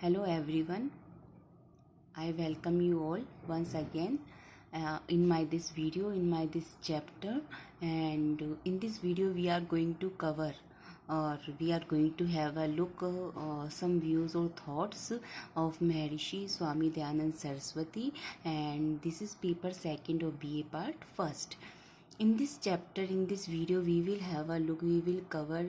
Hello everyone, I welcome you all once again in my this video, in my this chapter. And in this video we are going to cover, or we are going to have a look some views or thoughts of Maharishi Swami Dayanand Saraswati, and this is paper second of BA part first. In this chapter, in this video, we will have a look, we will cover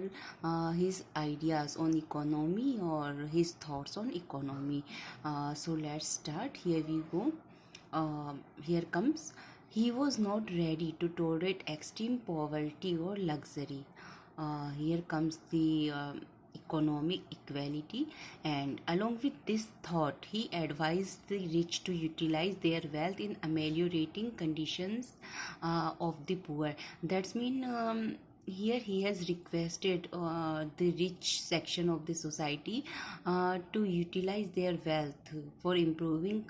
his ideas on economy or his thoughts on economy. So let's start. Here we go. Here comes. He was not ready to tolerate extreme poverty or luxury. Here comes the economic equality, and along with this thought he advised the rich to utilize their wealth in ameliorating conditions of the poor. That's mean here he has requested the rich section of the society to utilize their wealth for improving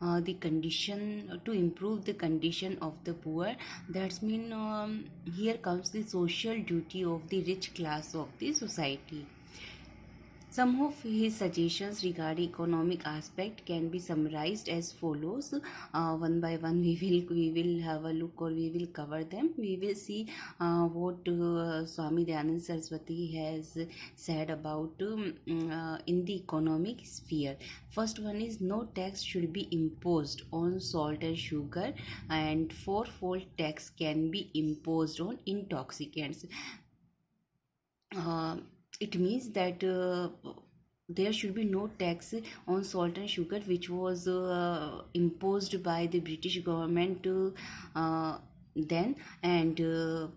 the condition, to improve the condition of the poor. That's mean here comes the social duty of the rich class of the society. Some of his suggestions regarding economic aspect can be summarized as follows. One by one, we will have a look, or we will cover them. We will see what Swami Dayanand Saraswati has said about in the economic sphere. First one is no tax should be imposed on salt and sugar, and fourfold tax can be imposed on intoxicants. Uh, it means that there should be no tax on salt and sugar, which was imposed by the British government then. And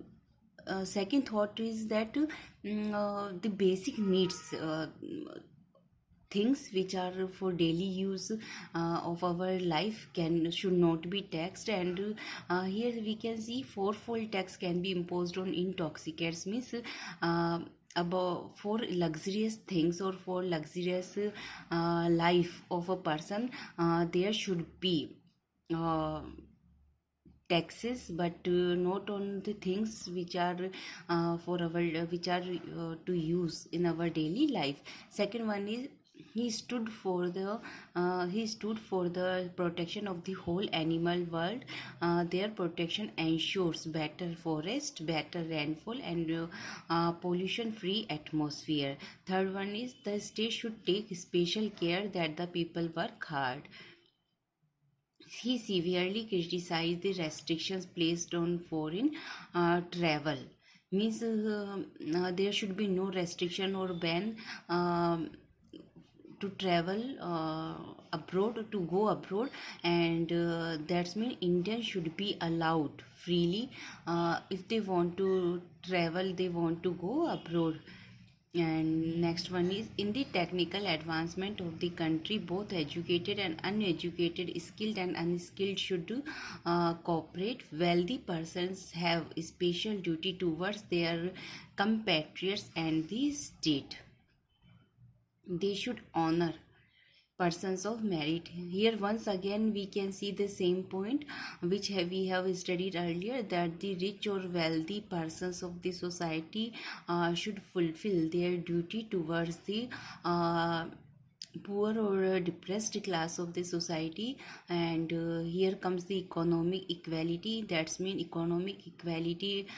second thought is that the basic needs, things which are for daily use of our life should not be taxed. And here we can see fourfold tax can be imposed on intoxicants, means about for luxurious things or for luxurious life of a person, there should be uh, taxes, but not on the things which are for our which are to use in our daily life. Second one is he stood for the protection of the whole animal world. Their protection ensures better forest, better rainfall, and pollution free atmosphere. Third one is the state should take special care that the people work hard. He severely criticized the restrictions placed on foreign travel. Means there should be no restriction or ban to travel abroad, to go abroad. And that's mean Indians should be allowed freely if they want to travel, they want to go abroad. And next one is in the technical advancement of the country, both educated and uneducated, skilled and unskilled should cooperate. Wealthy persons have a special duty towards their compatriots and the state. They should honor persons of merit. Here once again we can see the same point which we have studied earlier, that the rich or wealthy persons of the society should fulfill their duty towards the poor or depressed class of the society. And here comes the economic equality. That's mean economic equality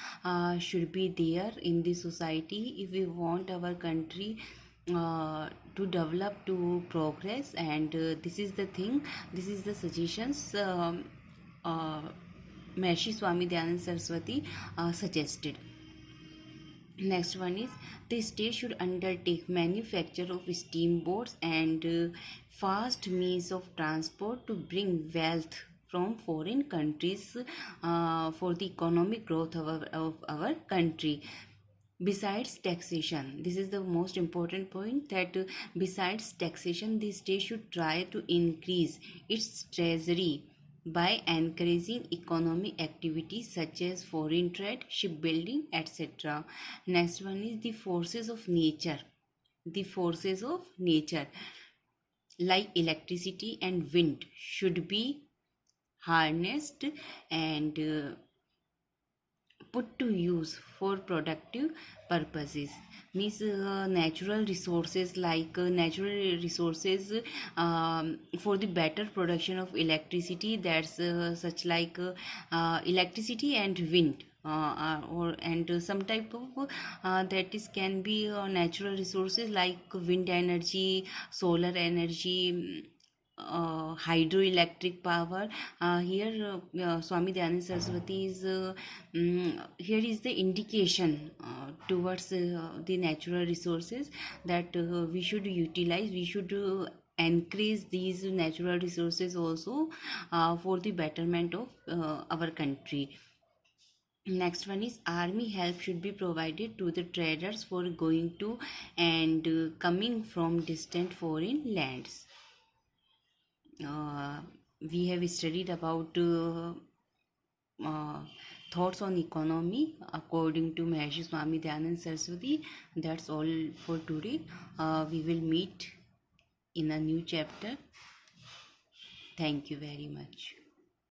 should be there in the society if we want our country to develop, to progress. And this is the thing, this is the suggestions Maharishi Swami Dayanand Saraswati suggested. Next one is the state should undertake manufacture of steamboats and fast means of transport to bring wealth from foreign countries for the economic growth of our country. Besides taxation, this is the most important point, that besides taxation the state should try to increase its treasury by encouraging economic activities such as foreign trade, shipbuilding, etc. Next one is the forces of nature. The forces of nature like electricity and wind should be harnessed and put to use for productive purposes. Means natural resources for the better production of electricity, that's such like electricity and wind, or and some type of that is can be natural resources like wind energy, solar energy, hydroelectric power. Swami Dayanand Saraswati is here is the indication towards the natural resources that we should utilize. We should increase these natural resources also for the betterment of our country. Next one is army help should be provided to the traders for going to and coming from distant foreign lands. We have studied about thoughts on economy according to Maharishi Swami Dayanand Saraswati. That's all for today. We will meet in a new chapter. Thank you very much.